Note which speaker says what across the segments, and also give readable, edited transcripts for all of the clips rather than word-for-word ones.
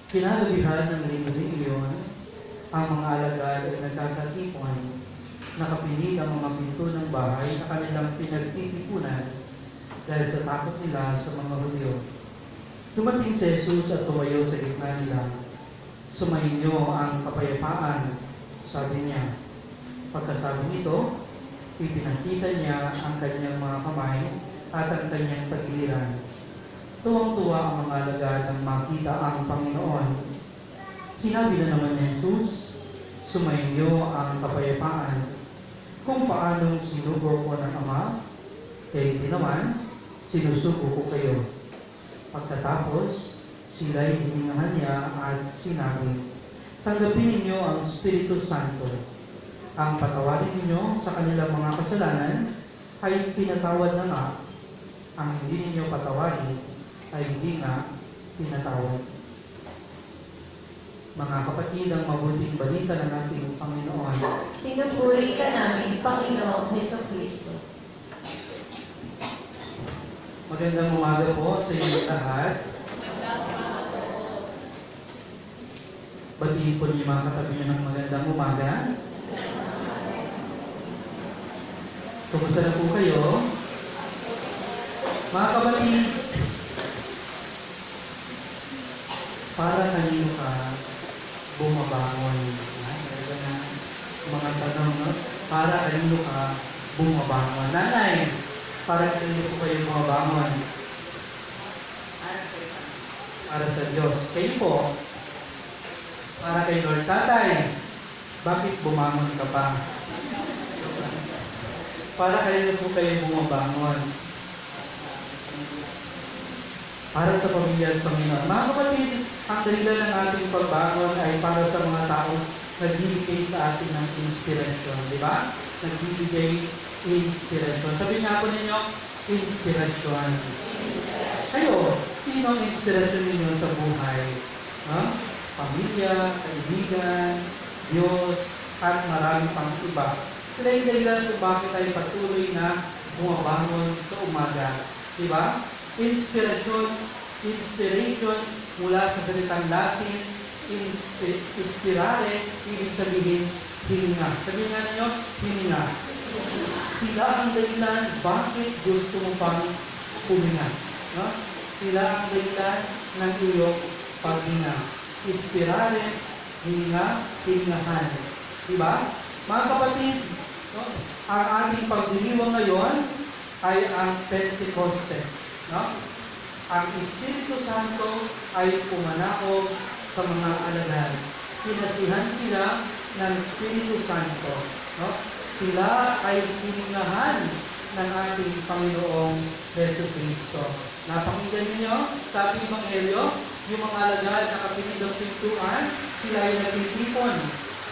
Speaker 1: Kinagabihan ng linggo iyon, ang mga alagad ay nagkakatipon, nakapinig ang mga pinto ng bahay na kanilang pinagtitipunan dahil sa takot nila sa mga Hudyo. Dumating si Jesus at tumayo sa gitna nila. Sumainyo ang kapayapaan, sabi niya. Pagkasabi nito, ipinakita niya ang kanyang mga kamay at ang kanyang tagiliran. Tuwang-tuwa ang mga alagad nang makita ang Panginoon. Sinabi na naman ni Jesus, sumainyo ang kapayapaan. Kung paanong sinugo ko ng Ama, hindi naman, sinusugo ko kayo. Pagkatapos, sila'y hiningahan niya at sinabi, tanggapin ninyo ang Espiritu Santo. Ang patawarin ninyo sa kanilang mga kasalanan ay pinatawad na nga. Ang hindi ninyo patawarin ay hindi nga pinatawad. Mga kapatid, ang mabuting balita ng ating Panginoon.
Speaker 2: Pinupuri ka namin, Panginoong Jesucristo.
Speaker 1: Magandang umaga po sa inyo lahat. Batiin po niyo mga katabi niyo ng magandang umaga. Kumusta na po kayo? Mga kapatid, para kanino ka bumabangon? Talaga na mga tanong, no? Para kanino ka bumabangon? Nanay, para kanino po kayo bumabangon? Para sa Diyos. Kayo po, para kay Lord. Tatay, bakit bumangon ka pa? Para kanino po kayo bumabangon? Para sa pamilya at Panginoon. Mga kapatid, ang dahilan ng ating pagbangon ay para sa mga taong nagbibigay sa atin ng inspirasyon. Di ba? Nagbibigay inspirasyon. Sabi nga po ninyo, inspirasyon. Kayo, sino ang inspirasyon ninyo sa buhay? Pamilya, kaibigan, Diyos, at marami pang iba. Sila yung dahilan kung bakit tayo patuloy na bumabangon sa umaga. Di ba? Inspiration mula sa salitang Latin, inspirare, ibig sabihin, hininga. Sabihin nga ninyo, hininga. Sila ang dahilan bakit gusto mo pang huminga. No? Sila ang dahilan ng iyong paghinga. Inspirare, hininga, hiningahan. Diba? Mga kapatid, no? Ang ating pagdiriwang ngayon ay ang Pentecostes. No? Ang Espiritu Santo ay pumanakop sa mga alagad. Pinasihan sila ng Espiritu Santo. No? Sila ay hiningahan ng ating Panginoong Jesucristo. Napakinggan ninyo sa ating Ebanghelyo, yung mga alagad na kapinig ng pintuan, sila ay nagtitipon.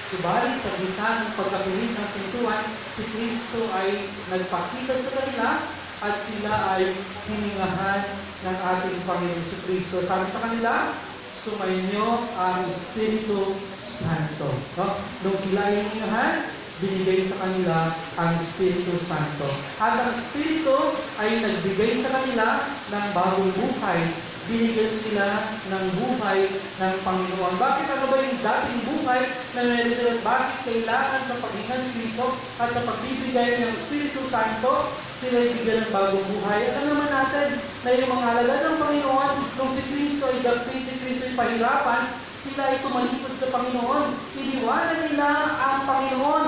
Speaker 1: Subalit sa gitna ng pagkapinig ng pintuan, si Kristo ay nagpakita sa kanila at sila ay hiningahan ng ating Panginoon si Kristo. Sabi sa kanila, sumainyo ang Espiritu Santo. No? Nung sila ay hiningahan, binigay sa kanila ang Espiritu Santo. At ang Espiritu ay nagbigay sa kanila ng bagong buhay. Binigyan sila ng buhay ng Panginoon. Bakit ano ba yung dating buhay na meron sila? Bakit kailangan sa paghinga ni Kristo at sa pagbibigay ng Espiritu Santo, sila ibigyan ng bagong buhay? Alam naman natin na yung mga alagad ng Panginoon, nung si Kristo ay dagpin, si Kristo ay pahirapan, sila ay tumalikod sa Panginoon. Iniwanan nila ang Panginoon.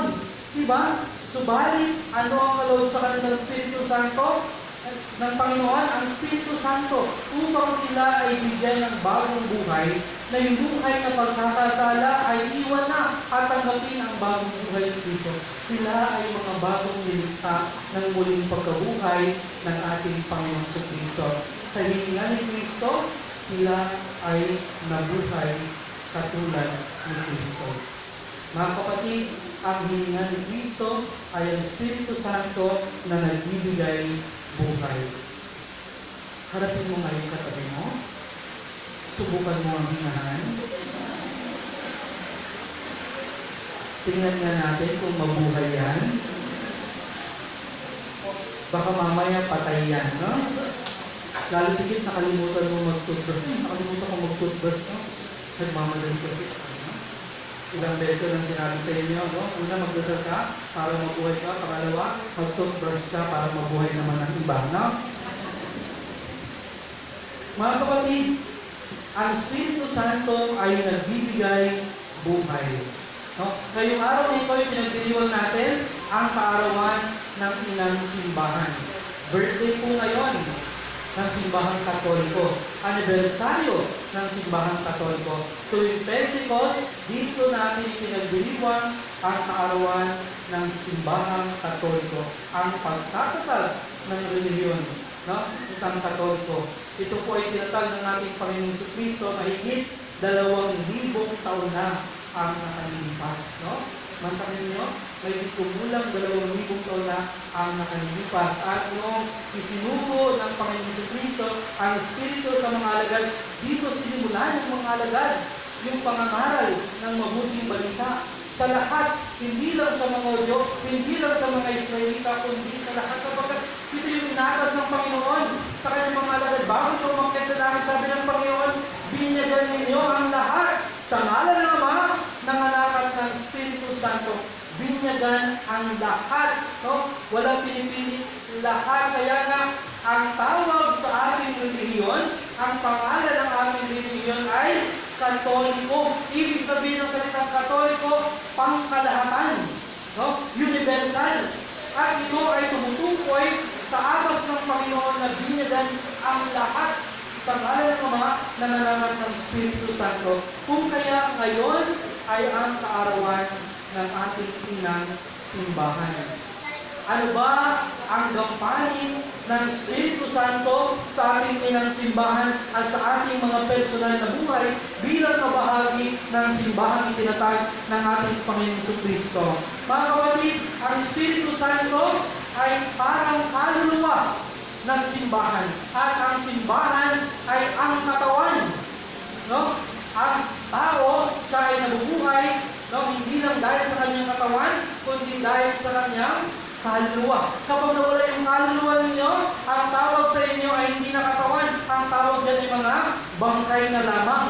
Speaker 1: Diba? Subalit, ano ang kaloob sa kanila ng Espiritu Santo? Ng Panginoon, ang Espiritu Santo, upang sila ay bigyan ng bagong buhay, na yung buhay na pagkakasala ay iwan na at tanggapin ang bagong buhay ng Kristo. Sila ay mga bagong nilikha ng muling pagkabuhay ng ating Panginoon sa Kristo. Sa hininga ni Kristo, sila ay nabuhay katulad ni Kristo. Mga kapatid, ang hininga ni Kristo ay ang Espiritu Santo na nagbibigay buhay. Harapin mo ngayon katabi mo. Subukan mo ang hinahan. Tingnan nga natin kung mabuhay yan. Baka mamaya patay yan, no? Lalo tigit nakalimutan mo mag-toothbrush. Nakalimutan ko mag-toothbrush, no? Nagmamadali kasi. Ilang beses lang sinabi sa inyo, no? Una, magdasal ka para mabuhay ka. Pangalawa, mag-toothbrush ka para mabuhay naman ang iba, no? Mga kapatid, ang Espiritu Santo ay nagbibigay buhay. No? Ngayong araw na ito, pinagdiriwang natin ang kaarawan ng inang simbahan. Birthday po ngayon ng simbahang Katoliko. Anibersaryo ng simbahang Katoliko. Tuwing Pentecost, dito natin pinagdiriwang ang kaarawan ng simbahang Katoliko. Ang pagtatatag ng relihiyon, no? Isang Katoliko. Ito po ay tinatag ng ating Panginoong Kristo na higit 2,000 taon na ang nakalilipas, no? Mantakin niyo, may kumulang 2,000 taon na ang nakalilipas. At noong isinugo ng Panginoong Kristo ang Espiritu sa mga alagad, dito sinimulan ng mga alagad yung pangangaral ng mabuting balita sa lahat, hindi lang sa mga Hudyo, hindi lang sa mga Israelita, kundi sa lahat, sapagkat ito yung inatas ng Panginoon sa kanyang mga alagad. Bago siya umakyat sa langit, sabi ng Panginoon, binyagan ninyo ang lahat sa ngalan ng Ama, ng Anak at ng Espiritu Santo. Binyagan ang lahat, no? Walang pinipili, lahat. Kaya nga, ang tawag sa ating relihiyon, ang pangalan ng ating relihiyon ay Katoliko. Ibig sabihin ng salitang Katoliko, pangkalahatan, no? Universal. At ito ay tumutukoy sa atas ng Panginoon na binyagan ang lahat sa ngalan ng Ama, ng Anak ng Espiritu Santo. Kung kaya ngayon ay ang kaarawan ng ating inang simbahan. Ano ba ang gampanin ng Espiritu Santo sa ating inang simbahan at sa ating mga personal na buhay bilang kabahagi ng simbahan itinatag ng ating Panginoong Kristo? Mga kapatid, ang Espiritu Santo ay parang kaluluwa ng simbahan. At ang simbahan ay ang katawan. No? Ang tao, siya ay nabubuhay, no? Hindi lang dahil sa kanyang katawan, kundi dahil sa kanyang kaluluwa. Kapag nawala yung kaluluwa ninyo, ang tawag sa inyo ay hindi na katawan. Ang tawag dyan ay mga bangkay na lamang.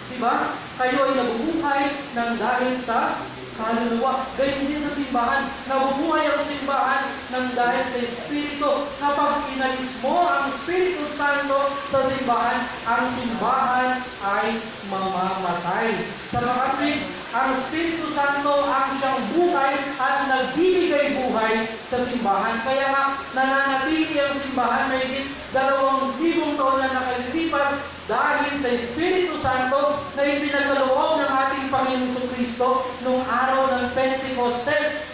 Speaker 1: Diba? Kayo ay nabubuhay ng dahil sa kaluluwa. Gayun din sa simbahan. Nabubuhay ang simbahan ng dahil sa Espiritu. Kapag inalis mo ang Espiritu Santo sa simbahan, ang simbahan ay mamamatay. Sa mga Katolik, ang Espiritu Santo ang siyang buhay at nagbibigay buhay sa simbahan. Kaya nga, nananatili ang simbahan na higit 2,000 taon na nakalilipas dahil sa Espiritu Santo na ipinagkaloob ng ating Panginoong Kristo noong araw ng Pentecostes.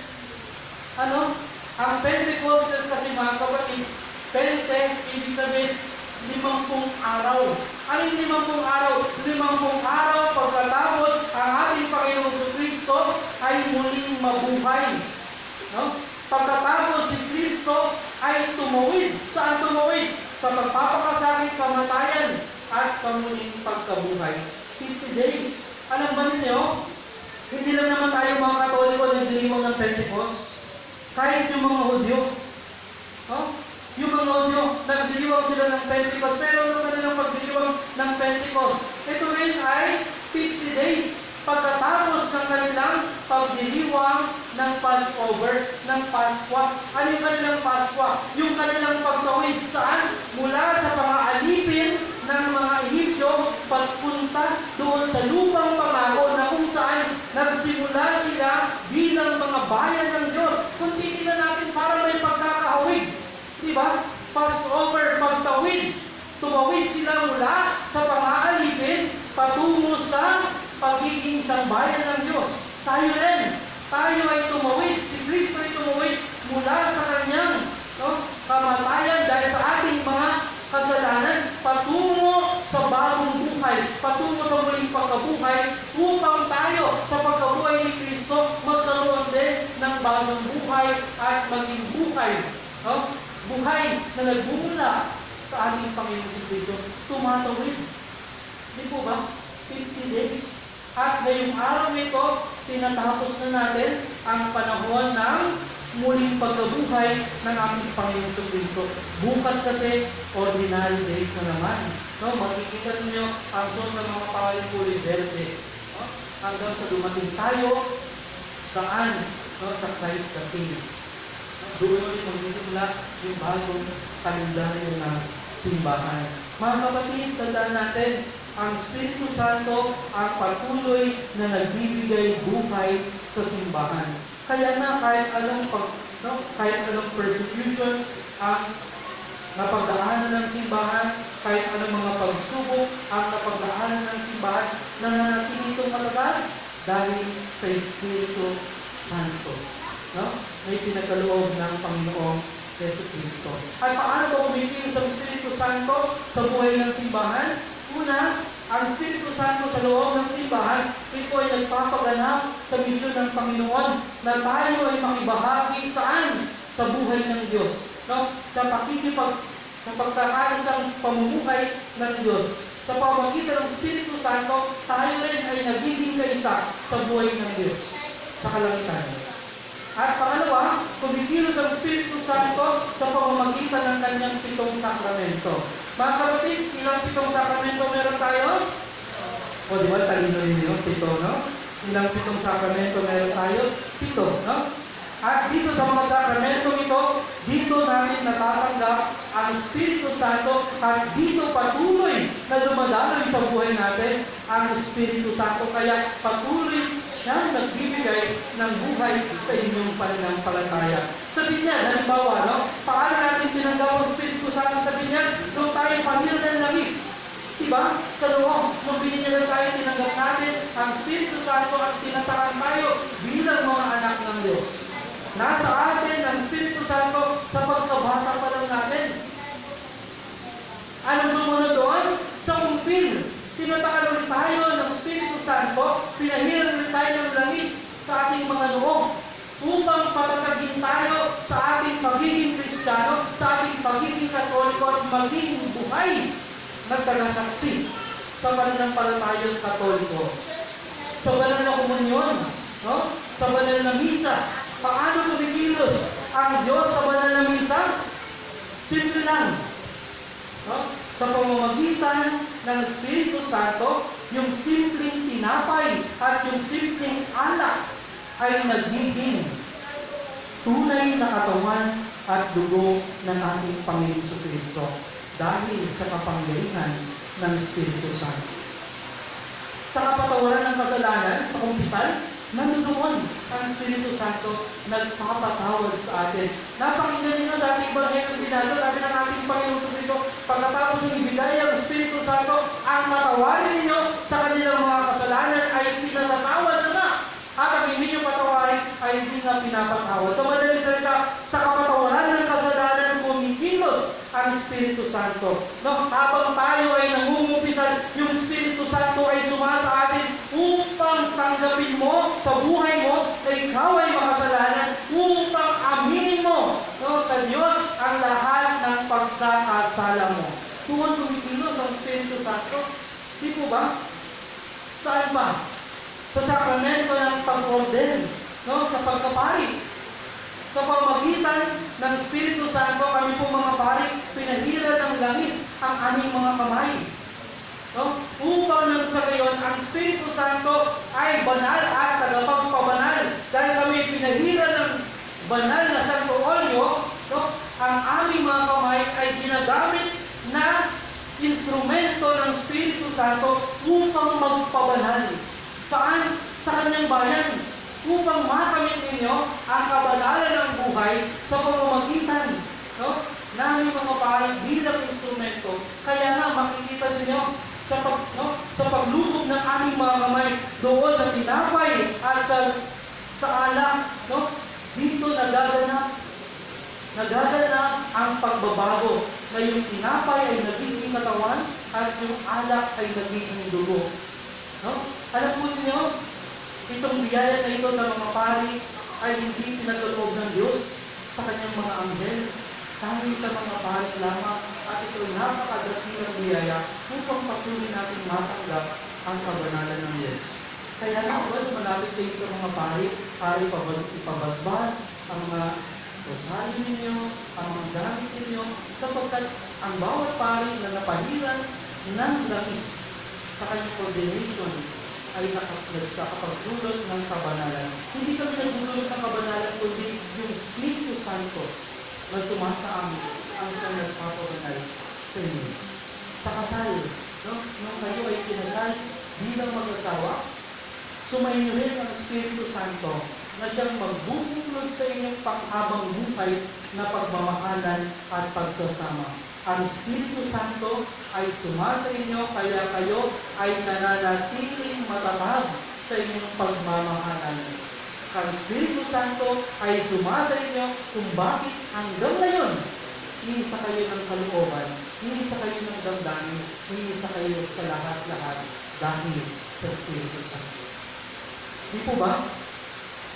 Speaker 1: Ano? Ang Pentecostes kasi mga kapatid, Pente, ibig sabihin, 50 araw. Ano yung 50 araw? 50 araw pagkatapos ang ating Panginoong Kristo ay muling mabuhay. No? Pagkatapos si Kristo ay tumawid. Saan tumawid? Sa pagpapakasakit, kamatayan, at sa muling pagkabuhay. 50 days. Alam ba ninyo, hindi lang naman tayo mga Katoliko nagdiriwang ng Pentecost. Kahit yung mga Hudyo. No? Yung mga Hudyo, nagdiriwang sila ng Pentecost. Pero nung kanilang pagdiriwang ng Pentecost, ito rin ay 50 days pagkatapos ng kanilang pagdiriwang ng Passover, ng Paskwa. Ano yung kanilang Paskwa? Yung kanilang pagtawid saan? Mula sa pang-aalipin ng mga Ehipsyo pagpunta doon sa lupang pangako na kung saan nagsimula sila bilang mga bayan ng Diyos. Kung titignan natin para may pagkakahawig, diba? Passover, pagtawid. Tumawid sila mula sa pang-aalipin patungo sa pagiging sambayan ng Diyos. Tayo rin. Tayo ay tumawid. Si Kristo ay tumawid mula sa kanyang kamatayan dahil sa ating mga kasalanan patungo sa bagong buhay, patungo sa muling pagkabuhay upang tayo sa pagkabuhay ni Kristo magkaroon din ng bagong buhay at maging buhay. Buhay na nagbumula sa ating Panginoon si Kristo. Tumatawid. Di po ba? 50 days. At ngayong araw nito, tinatapos na natin ang panahon ng muling pagkabuhay ng ating Panginoon Kristo. Bukas kasi, ordinary days na naman. No? Makikita niyo ang suot ng mga pawalipuli verde. No? Hanggang sa dumating tayo, saan? No? Sa Christ the King. Doon ulit magsisimula yung bagong kalendaryo ng simbahan. Mga kapatid, tandaan natin, ang Espiritu Santo ang patuloy na nagbibigay buhay sa simbahan. Kaya na kahit anong persecution ang napagdaanan ng simbahan, kahit anong mga pagsubok ang napagdaanan ng simbahan, nananatili itong matagal dahil sa Espiritu Santo. No? May pinagkaloob ng Panginoong Jesucristo. At paano ba kumikilos ang Espiritu Santo sa buhay ng simbahan? Una, ang Espiritu Santo sa loob ng simbahan, ito ay nagpapaganap sa misyon ng Panginoon na tayo ay makibahagi saan? Sa buhay ng Diyos. No? Sa pagkakaisang pamumuhay ng Diyos. Sa pamamagitan ng Espiritu Santo, tayo rin ay nagiging kaisa sa buhay ng Diyos. Sa kalangitan. At pangalawa, kumikilos ang Espiritu Santo sa pamamagitan ng kanyang 7 sakramento. Mga kapatid, ilang 7 sakramento meron tayo? O, di ba, talino ninyo? 7, no? Ilang 7 sakramento meron tayo? 7, no? At dito sa mga sakramento ito, dito natin natatanggap ang Espiritu Santo at dito patuloy na dumadaloy sa buhay natin ang Espiritu Santo. Kaya patuloy siyang nagbibigay ng buhay sa inyong pananampalataya. Sabi niya, halimbawa, no? Paano natin tinanggap ang Espiritu Santo? Sabi niya, nung tayo panira ng langis. Diba? Sa loob, nung binigyan tayo, tinanggap natin ang Espiritu Santo at tinatakan tayo bilang mga anak ng Diyos. Nasa atin ang Espiritu Santo sa pagkabata pa lang natin. Anong sumunod doon? Sa umpil. Tinatakan ulit tayo ng Espiritu Santo, pinahiran ulit tayo ng langis sa ating mga loob upang patatagin tayo sa ating pagiging Kristiyano, sa ating pagiging Katoliko at maging buhay nagtagasaksi sa pananampalatayang Katoliko. Sa banal na komunyon, no? Sa banal na misa, paano kumikilos ang Diyos sa banal na misa? Simple lang. No? Sa pamamagitan ng Espiritu Santo, yung simpleng tinapay at yung simpleng alak ay nagiging tunay na katawan at dugo ng ating Panginoon Jesucristo dahil sa kapangyarihan ng Espiritu Santo. Sa kapatawaran ng kasalanan, sa kumpisal, nandoon ang Espiritu Santo nagpapatawad sa atin. Napakinggan niyo sa ating Ebanghelyo ng binasa, sabi ng ating Panginoon Jesucristo, pagkatapos ng ibigay ang Espiritu Santo, ang matawarin ninyo sa kanilang mga kasalanan ay pinatatawad na nga. At ang hindi nyo patawarin ay hindi na pinapatawad. Sa madaling salita, sa kapatawaran ng kasalanan, kumikilos ang Espiritu Santo. No? Habang tayo ay nangungumpisan, yung Espiritu Santo ay sumasa atin upang tanggapin mo sa buhay mo na ikaw ay makasalanan, upang aminin mo, no, sa Diyos ang lahat ng pagkakasala mo. Tuwan kumikilos ang Espiritu Santo. Di po ba? Saan ba? Sa sakramento ng pag-orden, no, sa pagkapari. Sa pamagitan ng Espiritu Santo, kami po mga pari, pinahira ng langis ang aming mga kamay. No? Upang nang sa gayon, ang Espiritu Santo ay banal at tagapagpabanal. Dahil kami pinahira ng banal na Santo Olyo, no, ang aming mga kamay ay ginagamit na instrumento ng Espiritu Santo upang magpabanal. Saan? Sa kanyang bayan. Upang makamit ninyo ang kabanalan ng buhay sa pamamagitan, no, namin mga pari bilang instrumento. Kaya nga makikita ninyo sa paglukob ng aming mga kamay doon sa tinapay at sa alak, no, dito nagaganap ang pagbabago na yung tinapay ay nagiging katawan at yung alak ay nagiging dugo. No? Alam po ninyo, itong biyaya na ito sa mga pari ay hindi pinagkaloob ng Diyos sa kanyang mga anghel. Dahil sa mga pari lamang at ito napakadakilang biyaya upang patuloy natin matanggap ang kabanalan ng Diyos. Kaya naman malapit kayo sa mga pari ipabasbas, ang mga rosaryo ninyo, ang mga gamit ninyo, sapagkat ang bawat pari na napahiran ng langis sa kanyang ordination ay nakapagdulot ng kabanalan. Hindi kami nagdulot ng kabanalan, kundi yung Espiritu Santo na sumasa amin ang siyang nagpapabanal sa inyo. Sa kasal, no? Nung kayo ay kinasal bilang mag-asawa, sumayin niyo rin ang Espiritu Santo na siyang magbubulod sa inyong panghabang buhay na pagmamahalan at pagsasama. Ang Espiritu Santo ay sumasa inyo, kaya kayo ay nananatiling matatag sa inyong pagmamahalan. Ang Espiritu Santo ay sumasa inyo kung bakit hanggang ngayon iisa kayo ng kalooban, iisa kayo ng damdamin, iisa kayo sa lahat-lahat dahil sa Espiritu Santo. Di po ba?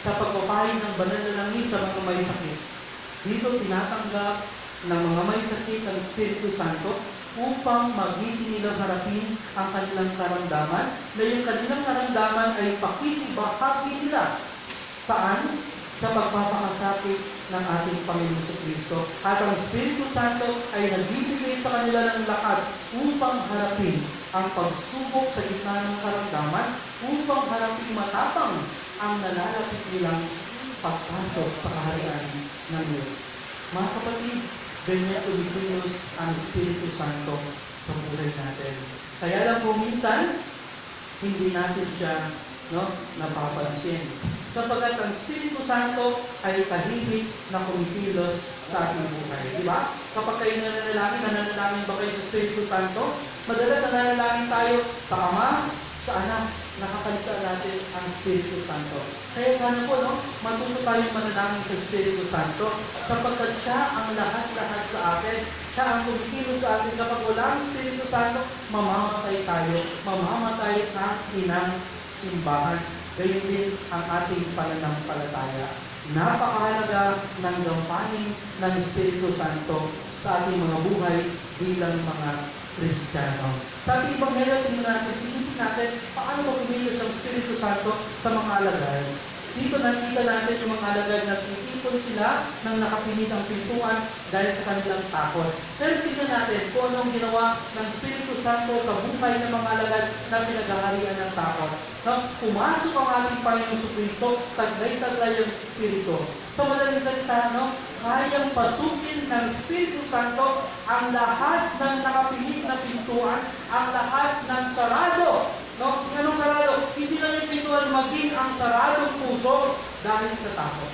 Speaker 1: Sa pagpapahin ng banal na langis sa mga may sakit, dito tinatanggap ng mga may sakit ang Espiritu Santo upang magiging nilang harapin ang kanilang karamdaman, na yung kanilang karamdaman ay pakikibahagi nila. Saan? Sa pagpapakasakit ng ating Panginoon Kristo. At ang Espiritu Santo ay nagbibigay sa kanila ng lakas upang harapin ang pagsubok sa gitna ng karamdaman, upang harapin matapang ang nalalapit nilang pagpasok sa kaharian ng Diyos. Mga kapatid, ganyan umikilos ang Espiritu Santo sa buhay natin. Kaya lang po minsan, hindi natin siya napapansin. Sapagkat ang Espiritu Santo ay tahimik na kumikilos sa ating buhay. Di ba? Kapag kayo nananalangin ba kayo sa Espiritu Santo? Madalas nananalangin tayo sa Ama, sa Anak, nakakalita natin ang Espiritu Santo. Kaya sana po, matuto tayong manalangin sa Espiritu Santo sapagkat siya ang lahat-lahat sa atin. Siya ang kumikilos sa atin. Kapag wala ang Espiritu Santo, mamamatay tayo. Mamamatay ang inang simbahan. Gayon din ang ating pananampalataya. Napakahalaga ng gampanin ng Espiritu Santo sa ating mga buhay bilang mga Kristiyano. Sa ating Ebanghelyo, tingnan natin, silipin natin paano ba kumilos ang Espiritu Santo sa mga alagad. Dito nakita natin yung mga alagad na titipon sila ng nakapilit ang pintuan dahil sa kanilang takot. Pero tingnan natin kung anong ginawa ng Espiritu Santo sa buhay ng mga alagad na pinaghaharian ng takot. Pumasok ang ating Panginoon Kristo, taglay-taglay ang Espiritu. Sa madaling salita, kayang pasukin ng Espiritu Santo ang lahat ng nakapilit na pintuan, ang lahat ng sarado. Anong sarado? Hindi lang yung pintuan, maging ang saradong puso dahil sa takot.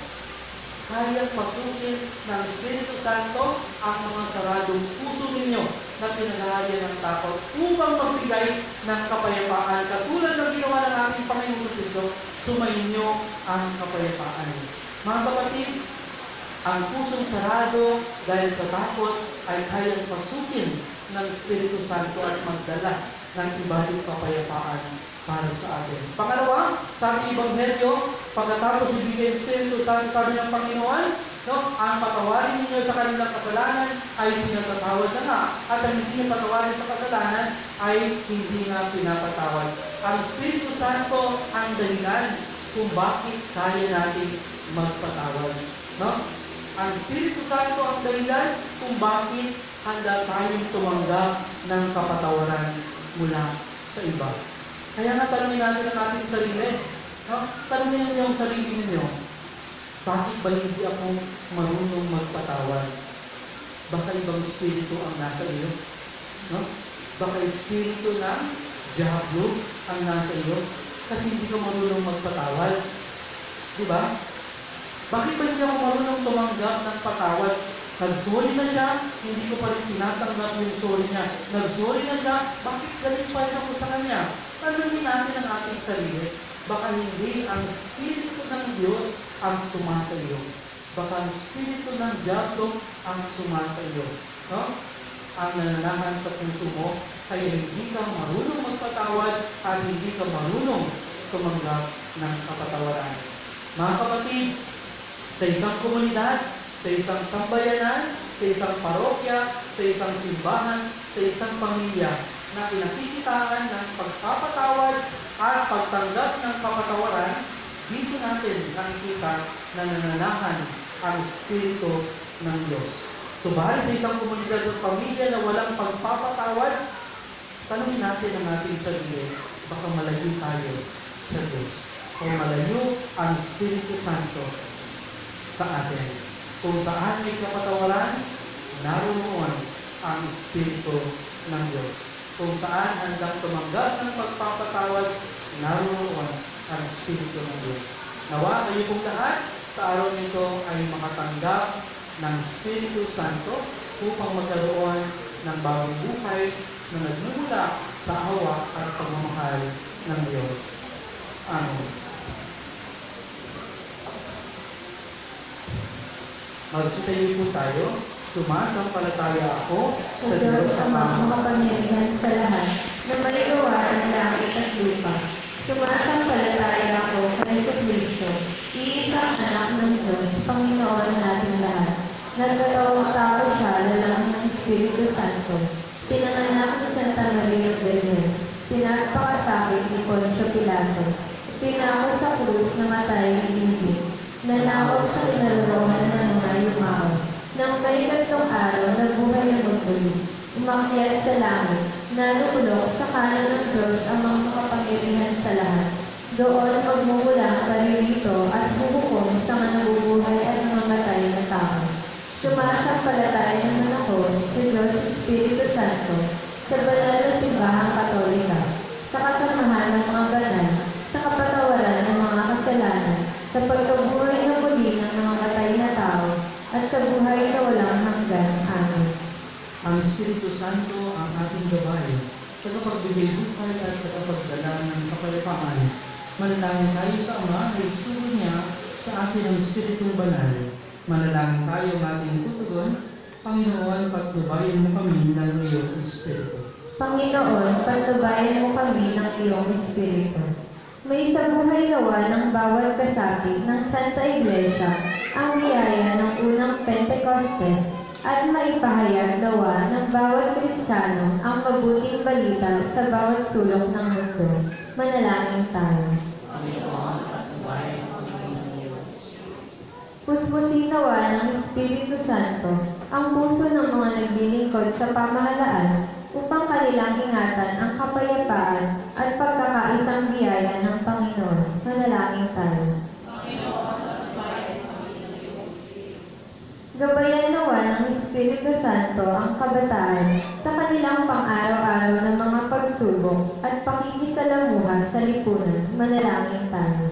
Speaker 1: Kayang pasukin ng Espiritu Santo ang mga saradong puso ninyo na pinaghahalyan ng takot upang magbigay ng kapayapaan. Katulad ng ginawa ng ating Panginoon Kristo, sumayin nyo ang kapayapaan. Mga kapatid, ang pusong sarado dahil sa takot ay kayang pasukin ng Espiritu Santo at magdala ng ibang kapayapaan para sa atin. Pangalawa, sa ating Ebanghelyo, pagkatapos ibigay ang Espiritu Santo, sabi ng Panginoon, ang patawarin ninyo sa kanilang kasalanan ay pinatatawad na nga. At ang hindi nyo patawarin sa kasalanan ay hindi nga pinapatawad. Ang Espiritu Santo ang dahilan kung bakit kaya natin magpatawad. Ang Espiritu Santo ang dahilan kung bakit handa tayong tumanggap ng kapatawaran mula sa iba. Kaya nga tanongin natin ang ating sarili. Tanongin niyo yung sarili ninyo. Bakit ba hindi ako marunong magpatawad? Baka ibang espiritu ang nasa iyo? Baka espiritu ng Diablo ang nasa iyo? Kasi hindi ka marunong magpatawad. Di ba? Bakit ba hindi ako marunong tumanggap ng patawad? Nag-sorry na siya, hindi ko pa rin tinatanggap yung sorry niya. Nag-sorry na siya, bakit galing pa rin ako sa kanya? Tanungin natin ang ating sarili. Baka hindi ang Espiritu ng Diyos ang sumasa iyo. Baka ang Espiritu ng Diablo ang sumasa iyo. Ang nananahan sa puso mo, kaya hindi ka marunong magpatawad at hindi ka marunong tumanggap ng kapatawaran. Mga kapatid, sa isang komunidad, sa isang sambayanan, sa isang parokya, sa isang simbahan, sa isang pamilya na pinakikitaan ng pagpapatawad at pagtanggap ng kapatawaran, dito natin nakikita na nananahan ang Espiritu ng Diyos. So bahal sa isang komunidad o pamilya na walang pagpapatawad, tanungin natin ang ating sarili, baka malayo tayo sa Diyos. O malayo ang Espiritu Santo sa atin. Kung saan may kapatawaran, naroon ang Espiritu ng Diyos. Kung saan handang tumanggap ng pagpapatawad, naroon ang Espiritu ng Diyos. Nawa kayo pong lahat sa araw nito ay makatanggap ng Espiritu Santo upang magkaroon ng bagong buhay na nagmumula sa awa at pagmamahal ng Diyos. Amen. Magsitayo po tayo. Sumasampalataya ako
Speaker 2: Sa Diyos Amang makapangyarihan sa lahat, na may gawa ng langit at lupa. Sumasampalataya ako kay Jesucristo, iisang anak ng Diyos, Panginoon natin lahat. Nagkatawang tao siya, lalang ng Espiritu Santo. Pinanganak sa Santa Maria Virgen. Pinagpakasakit ni Poncio Pilato. Pinako sa krus na matay ibinigay. Nanawag sa kinaroroonan ng mga yumao. Nang may 3 araw, nabuhay na magmuli. Umakyat sa langit, nalulok sa kanan ng Diyos ang mga makapangyarihan sa lahat. Doon magmumula paririto at huhukom sa mga nabubuhay at mamatay na tao. Sumasampalataya naman ako sa Diyos Espiritu Santo, sa banal na simbahang Katolika, sa kasamahan ng mga banal, sa kapatawaran ng mga kasalanan, sa pagkabuhay na muli ng mga patay na tao, at sa buhay na walang hanggan. Amen.
Speaker 1: Ang Espiritu Santo ang ating gabay, tagapagbigay buhay at tagapagdala ng kapayapaan. Manalangin tayo sa Ama na isuro niya sa atin ang Espiritu Banal. Manalangin tayo ng ating tutugon, Panginoon, patnubayan mo kami ng iyong Espiritu.
Speaker 2: Panginoon, patnubayan mo kami ng iyong Espiritu. May sa buhay nawa ng bawat kasapi ng Santa Iglesia ang biyaya ng unang Pentecostes at maipahayag nawa ng bawat Kristiyano ang mabuting balita sa bawat sulok ng mundo. Manalangin tayo. Puspusin nawa ng Espiritu Santo ang puso ng mga naglilingkod sa pamahalaan upang kanilang ingatan ang kapayapaan at pagkakaisang biyaya ng Panginoon. Manalangin tayo. Gabayan nawa ng Espiritu Santo ang kabataan sa kanilang pang-araw-araw na mga pagsubok at pakikisalamuha sa lipunan. Manalangin tayo.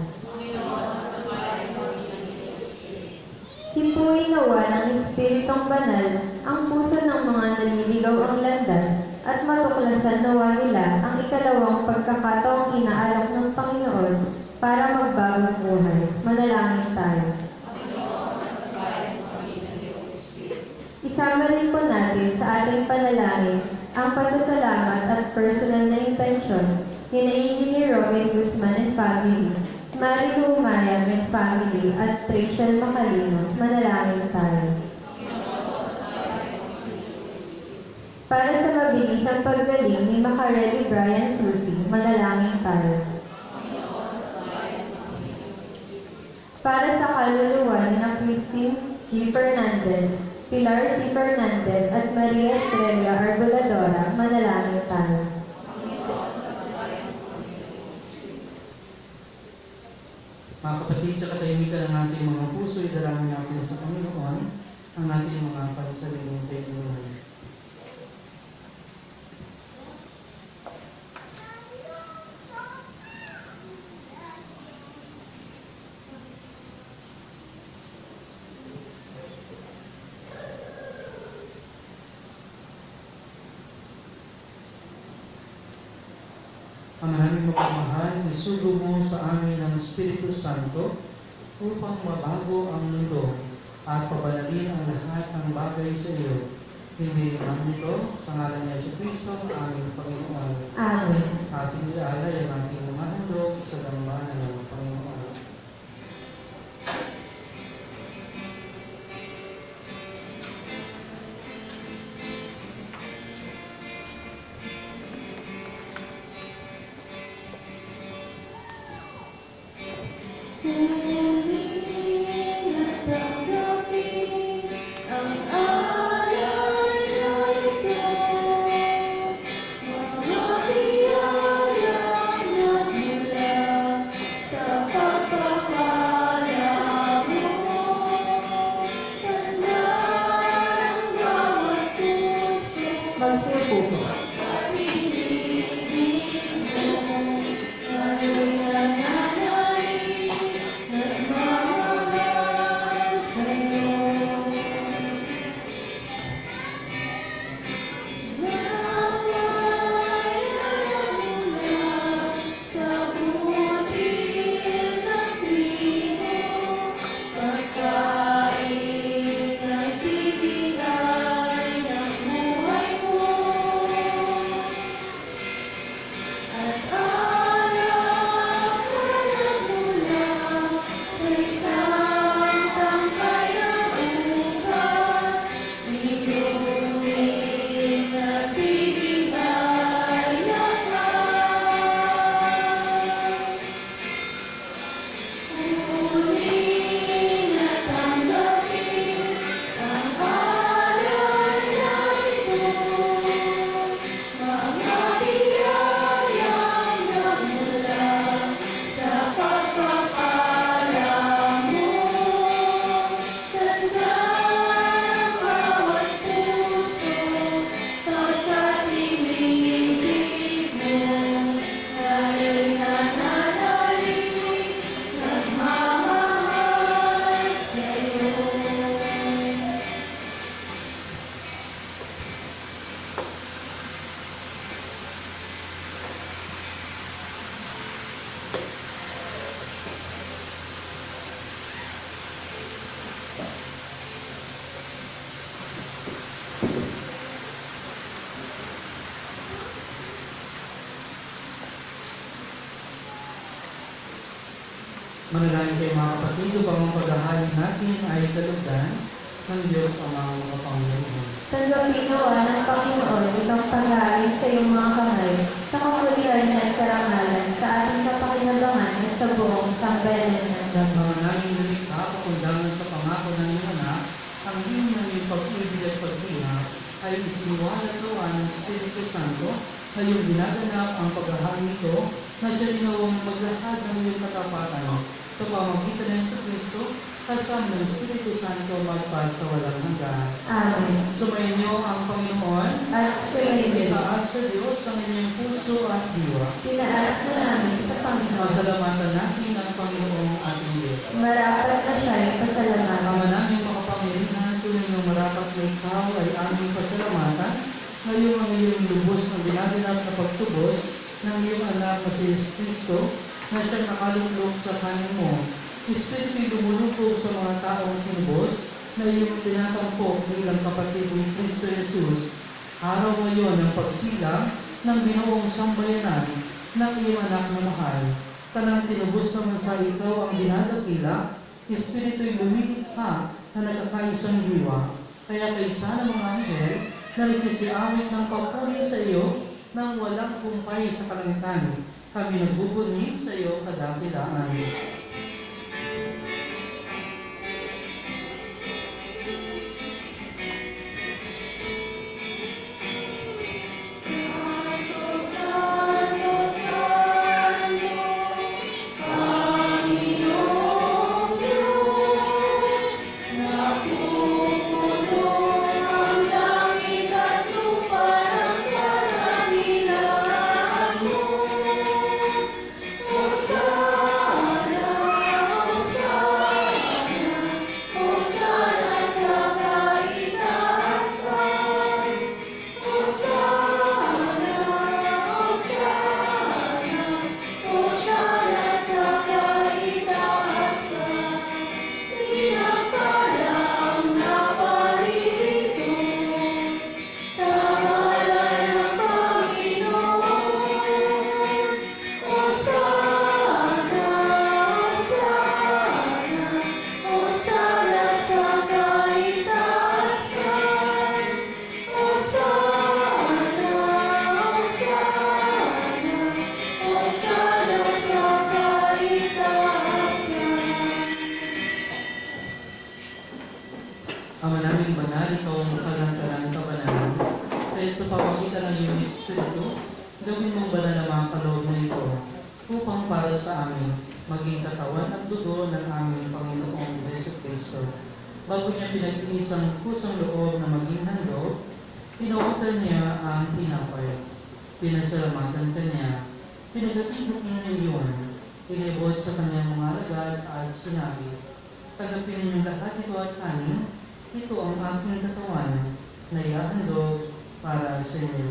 Speaker 2: Hipuin nawa ng Espiritong Banal ang puso ng mga naliligaw ang landas at matuklasan nawa nila ang ikalawang pagkakataong inaalok ng Panginoon para magbagong buhay. Manalangin tayo. Isama rin po natin sa ating panalangin ang pasasalamat at personal na intensyon ni Engineer Robin Guzman and family, Marilu Umayag and family, at Rachel Macalino. Manalangin tayo. Para sa mabilisang paggaling ni Macarelli Brian Susi, manalangin tayo. Para sa kaluluwa ni Christine G. Fernandez, Pilar C. Fernandez at Maria Estrella Arboladora, manalangin tayo.
Speaker 1: Mga kapatid, sa katahimikan ng ating mga puso, idalangin natin sa Panginoon ang ating mga pansariling kailangan. Ang aming mapagmahal, isugo mo sa amin ang Espiritu Santo upang mabago ang mundo at pabanalin ang lahat ng bagay sa iyo. Hindi naman ito sa ngalan ni Jesucristo, ang aming Panginoon.
Speaker 2: Amen.
Speaker 1: Ating iaalay ang ating mga handog sa dambana ng Panginoon.
Speaker 2: Huling at tanggap
Speaker 1: Manalangin kayo mga kapatid, upang ang paghahali natin ay kalugdan ng Diyos ang mga makapangyarihan.
Speaker 2: Tanggapin nawa ng Panginoon itong paghain sa iyong mga kamay, sa kapulian at karangalan, sa ating kapakinabangan at sa buong sambayanan ng
Speaker 1: At mga namin nilikha, pakundangan sa pangako ng iyong anak, ang himno ng iyong pag-ibig at paghinga ay isiniwalat nawa ng Espiritu Santo na iyong ginaganap ang paghahali nito na siya rinawang maglahad ng iyong katapatan sa pamamagitan ng Yesu Kristo kasama ng Espiritu Santo magpal sa walang hanggan.
Speaker 2: Amen.
Speaker 1: Sumayin niyo ang Panginoon
Speaker 2: At sa iyo,
Speaker 1: itaas sa Diyos ang inyong puso at diwa.
Speaker 2: tinaas na namin sa Panginoon.
Speaker 1: Masalamatan natin ang Panginoong ating Diyos.
Speaker 2: Marapat na siya ay pasalamatan.
Speaker 1: Ama namin makapangyarihan, tunay ng marapat na ikaw ay aming pasalamatan. Ngayon ang iyong lubos na binaganap na pagtubos ng iyong anak na si Jesus Kristo na siyang nakaluklok sa kanin mo. Espiritu'y lumulupog sa mga taong tinubos na iyong tinatampok bilang kapatid ni Kristo Jesus. Araw ngayon ng pagsilang ng binuong sambayanan ng iyong anak na mahal. Kanang tinubos naman sa ikaw ang dinadakila, Espiritu'y lumilikha na nagkakaisang diwa. Kaya kaysa ng mga anghel na nagsisiawit ng papuri sa iyo nang walang kumpay sa kalangitan, kami nagbubunyi sa iyo kadakilaan. Ama namin banal, ikaw ang kalantaran kabanalan. Dahil sa pamamagitan ng iyong Espiritu, gawin mong banal na mga kaloob na ito upang para sa amin maging katawan at dugo ng aming Panginoong Yesu Kristo. Bago niya pinag-inis ang kusang loob na maging handog, pinuutan niya ang tinapay. Pinasalamatan ka niya, pinagatinog niya ng iyon, inibot sa kanyang mga alagad at sinabi, "Tagapin ninyong lahat ito at kanin, ito ang aking katawan na iahandog para sa inyo."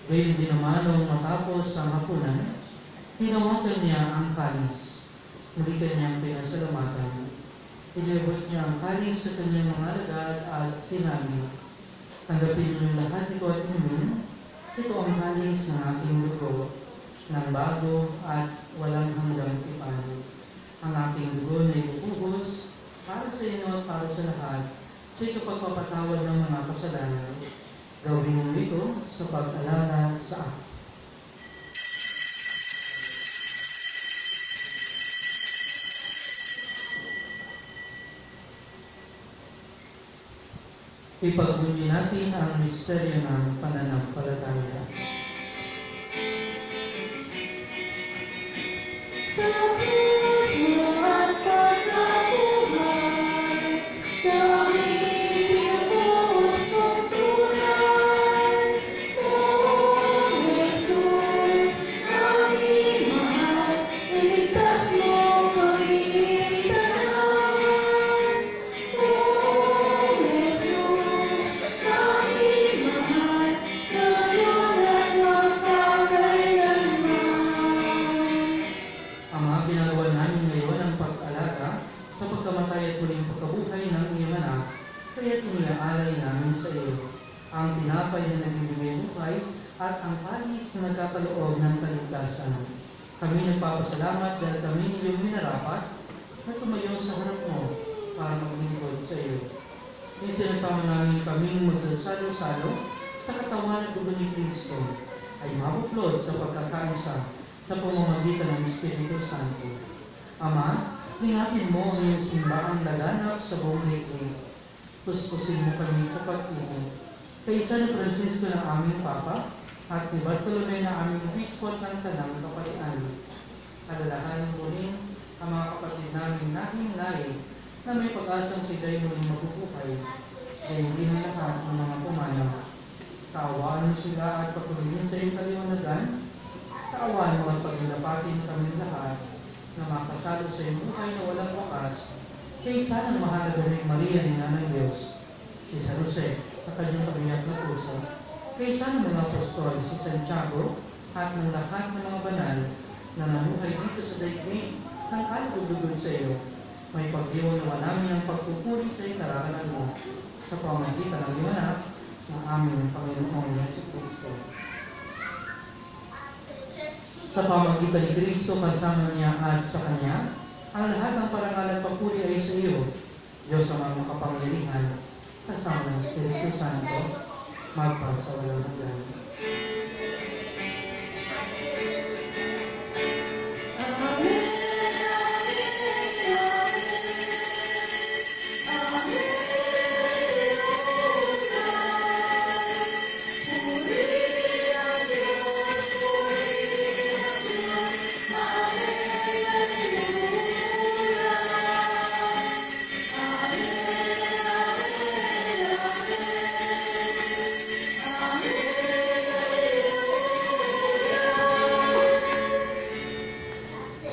Speaker 1: Gayun din naman nung matapos ang hapunan, hinawakan niya ang kanis. Muli kanyang pinasalamatan. Inibot niya ang kanis sa kanyang mga alagad at sinabi, "Tanggapin niyo lahat ito at inumin. Ito ang kanis ng aking dugo, ng bago at walang hanggang tipan. Ang aking dugo na ibubuhos para sa inyo at para sa lahat sa ikapagpapatawad ng mga kasalanan. Gawin niyo ito sa pag-alala sa akin." Ipagbunyi natin ang misteryo ng pananampalataya.
Speaker 2: Sa puso at pagkabuhay, kami pinupuos mong tunay. Poong Jesus, aming mahal, iligtas mo kaming tanawan. Poong Jesus, aming mahal, ngayon at magpakailanman.
Speaker 1: Ama, kaligtasan. Kami nagpapasalamat dahil kami iyong minarapat na tumayo sa harap mo para maglingkod sa iyo. Yung sinasama namin kaming magsasalo-salo sa katawan at dugo ni Kristo ay mabuklod sa pagkakaisa sa pamamagitan ng Espiritu Santo. Ama, ingapin mo ang iyong simbaang laganap sa buong liglig. Puspusin mo kami sa pag-ibig. Kay San Francisco na aming Papa at ni Bartolome na aming Obispo ng Tanang Kapalian. Alalahanin mo rin ang mga kapatid namin nahing lahi na may pag-asang sila'y muling mabubuhay ay hindi ng lahat ng mga pumanaw. Kaawaan mo sila at patuloyin sa iyong kaliwanagan. Kaawaan mo at pagnilapatin kami lahat na makasalo sa iyong buhay na walang wakas. Kay Sanang Mahalaga ng Maria ni Nanay Diyos, si San Jose na kanyang kabiyak na puso, kay Sanang mga apostol, si Santiago at ng lahat ng mga banal na namuhay dito sa daigdig ng kalugod sa iyo. May pagdiwang namin ang pagpupuri sa ikaralan mo sa pamamagitan ng iyong anak ng aming Panginoong Jesucristo. Sa pamamagitan ni Kristo, kasama niya at sa Kanya, ang lahat ng parangal at papuri ay sa iyo, Diyos ang makapangyarihan, kasama ng Espiritu Santo, magpa sa walang hanggan.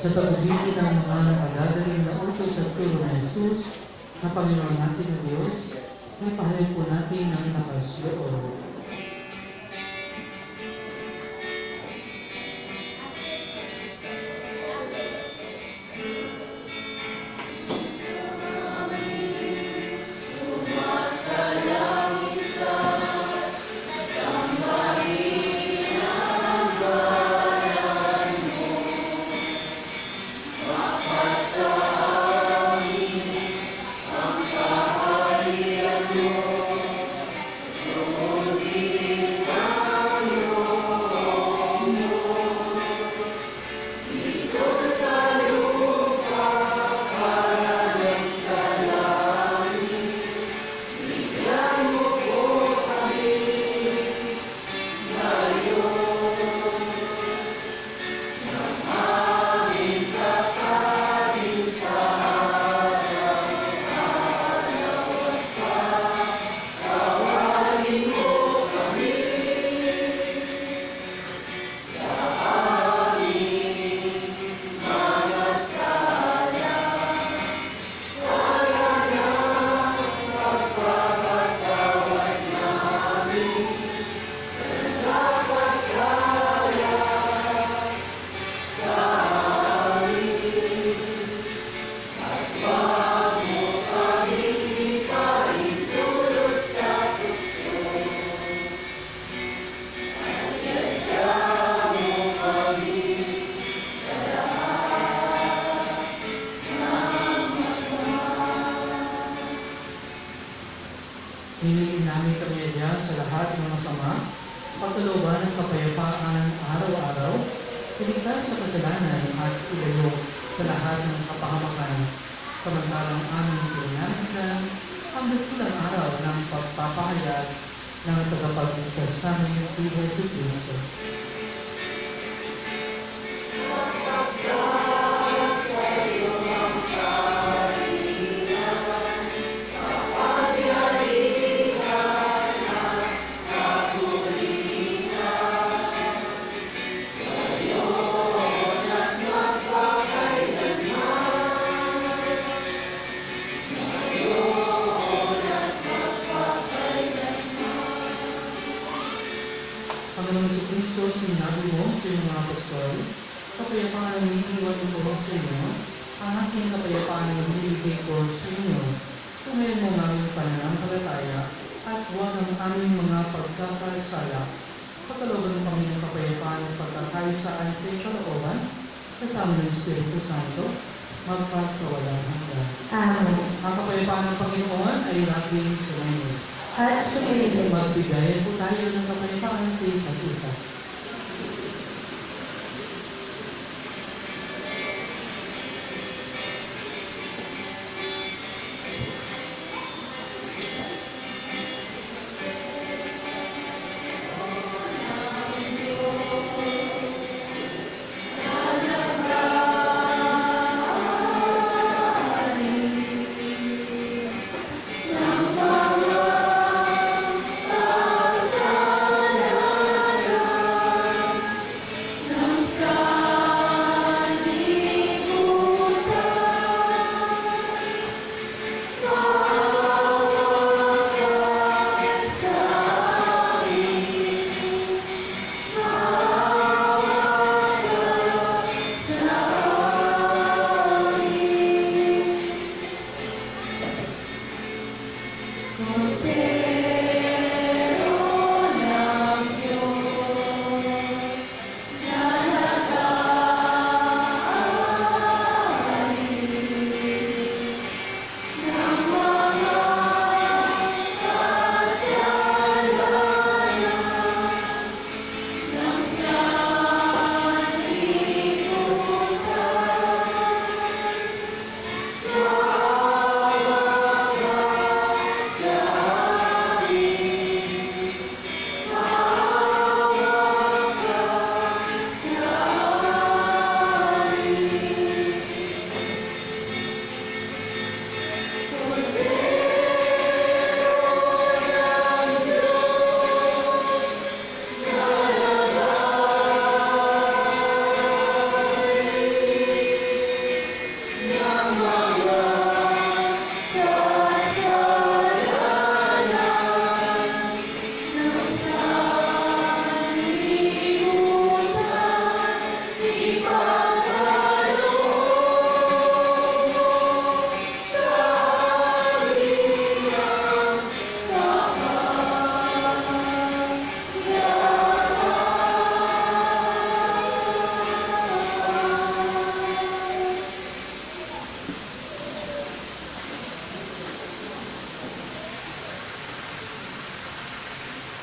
Speaker 1: Sa pag-ibig ng mga nagagaling na utos at turo ng Jesus, na Panginoon natin ng Diyos, may pahayag po natin ang lakas loob. Hinihin namin kami diyan sa lahat ng masama, pagkalooban ng kapayapaan araw-araw, iligtas sa kasalanan at ilayo sa lahat ng kapahamakan, samantalang aming pinanagdan ang dakilang araw ng pagpapahayag ng tagapagligtas namin si Jesucristo. Panginoong Jesucristo, sinabi mo sa iyong mga apostol, kapayapaan ang iniiwan ko sa inyo, ang aking kapayapaan ang binibigay ko sa inyo. Tumayin mo ang aming pananampalataya at huwag ang aming mga pagkakasala. Pagkalooban ng Panginoong kapayapaan at pagkakayusaan sa iyong kalooban, kasama ng Espiritu Santo, magpagsawalang hanggan.
Speaker 2: Amen.
Speaker 1: Ang kapayapaan ng Panginoon ay laging sumainyo.
Speaker 2: At sumilip.
Speaker 1: Magbigayan po tayo ng kapayapaan sa isa't isa.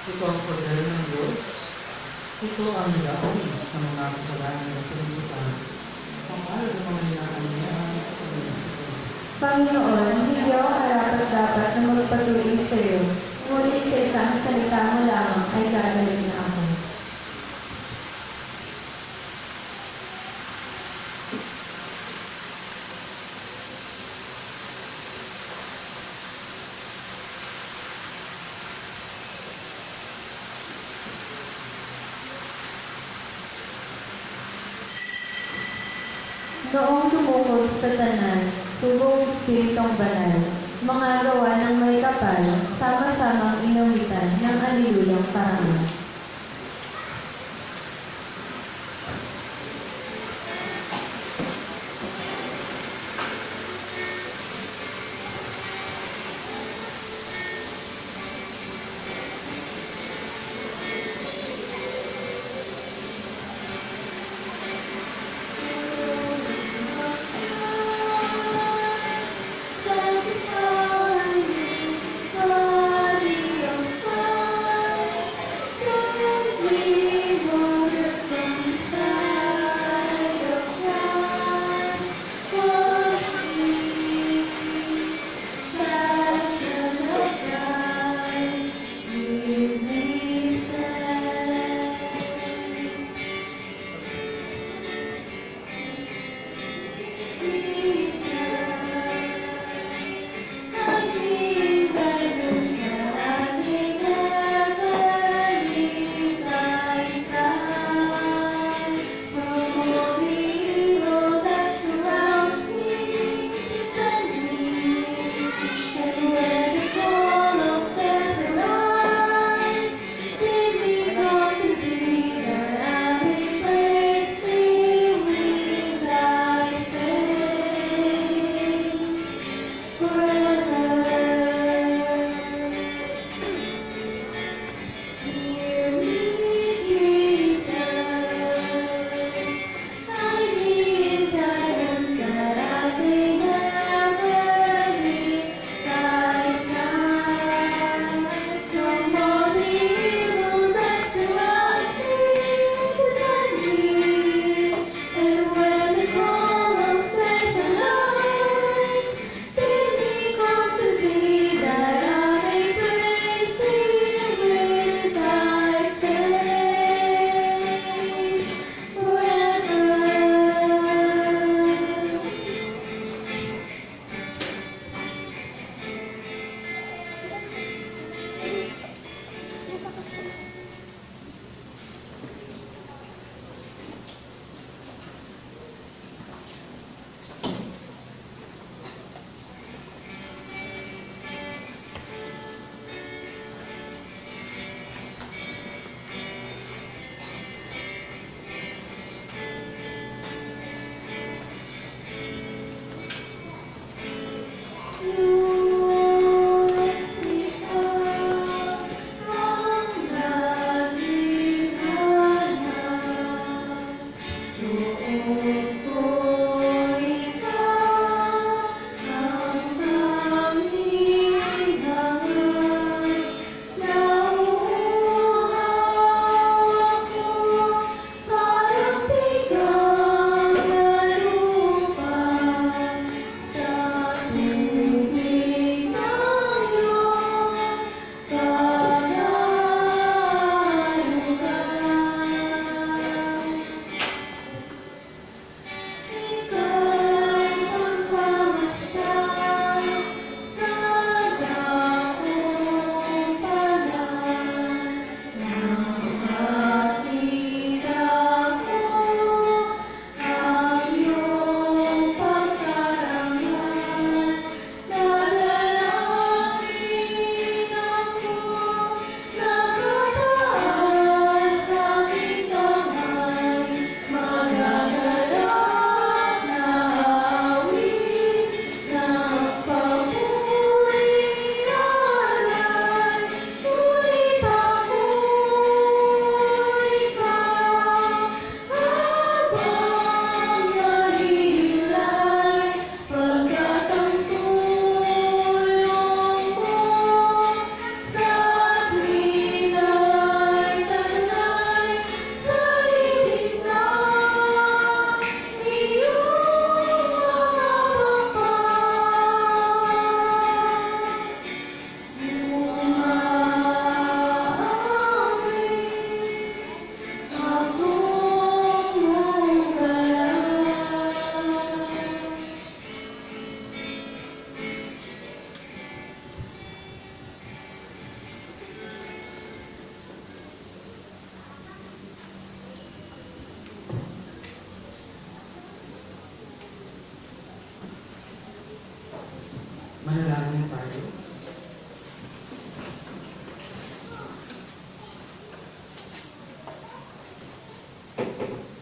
Speaker 1: Ito ang kordero ng Diyos. Ito ang nag-aalis sa mga kasalanan ng sanlibutan. Pangalaw ng mga hinaan niya sa mga.
Speaker 2: Panginoon, hindi ako karapat-dapat na magpatuloy sa iyo, ngunit sa isang salita mo lamang ay gagaling na ako. Noong tumukod sa tanan, subong Espiritong Banal, mga gawa ng may kapal, sama-samang inawitan ng aliluyang parang.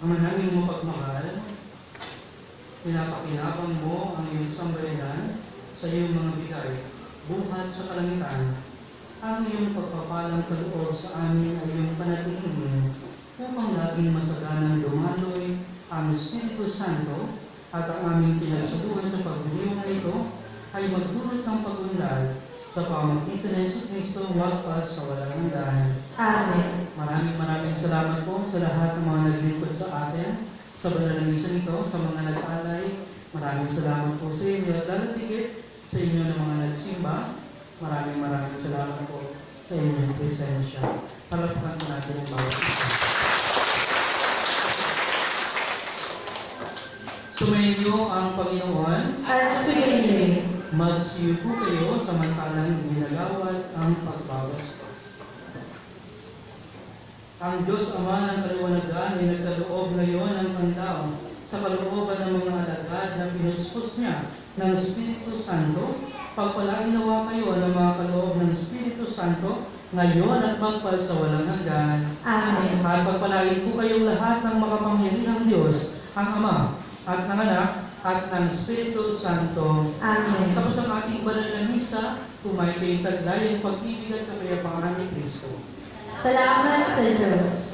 Speaker 1: Ama namin mapagmahal, pinapakinabang mo ang iyong sambayanan sa iyong mga bigay, buhat sa kalangitan. Ang iyong pagpapalang kaloob sa amin ay iyong panatilihin upang laging masaganang dumaloy ang Espiritu Santo at ang aming pinagsaluhan sa pagdiriwang na ito ay magdulot ng pagunlad sa pamamagitan ng Jesucristo wakas sa walang hanggan.
Speaker 2: Amen.
Speaker 1: Maraming salamat po sa lahat ng mga naglingkod sa atin sa banal na misa nito, sa mga nag-alay. Maraming salamat po sa inyo at lalatigit sa inyo ng mga nagsimba. Maraming salamat po sa inyong presensya. Harapkan po natin ang bawat isa. Sumainyo ang Panginoon
Speaker 2: At sumainyo.
Speaker 1: magsiyo po kayo samantalang ginagawad ang pagbabastos. Ang Diyos Ama ng Kaliwanagan ay nagkaloob ngayon ng pandaw sa kalooban ng mga alagad na pinuspos niya ng Espiritu Santo. Pagpalain nawa kayo ng mga kaloob ng Espiritu Santo ngayon at magpal sa walang hanggan.
Speaker 2: Amen.
Speaker 1: At pagpalain po kayong lahat ng makapangyarihang Diyos, ang Ama at ng Anak at ng Espiritu Santo.
Speaker 2: Amen.
Speaker 1: Tapos ang ating banal na misa, kumain kayong taglay ang pag-ibig at kapayapaan ni Kristo.
Speaker 2: Salamat sa Diyos.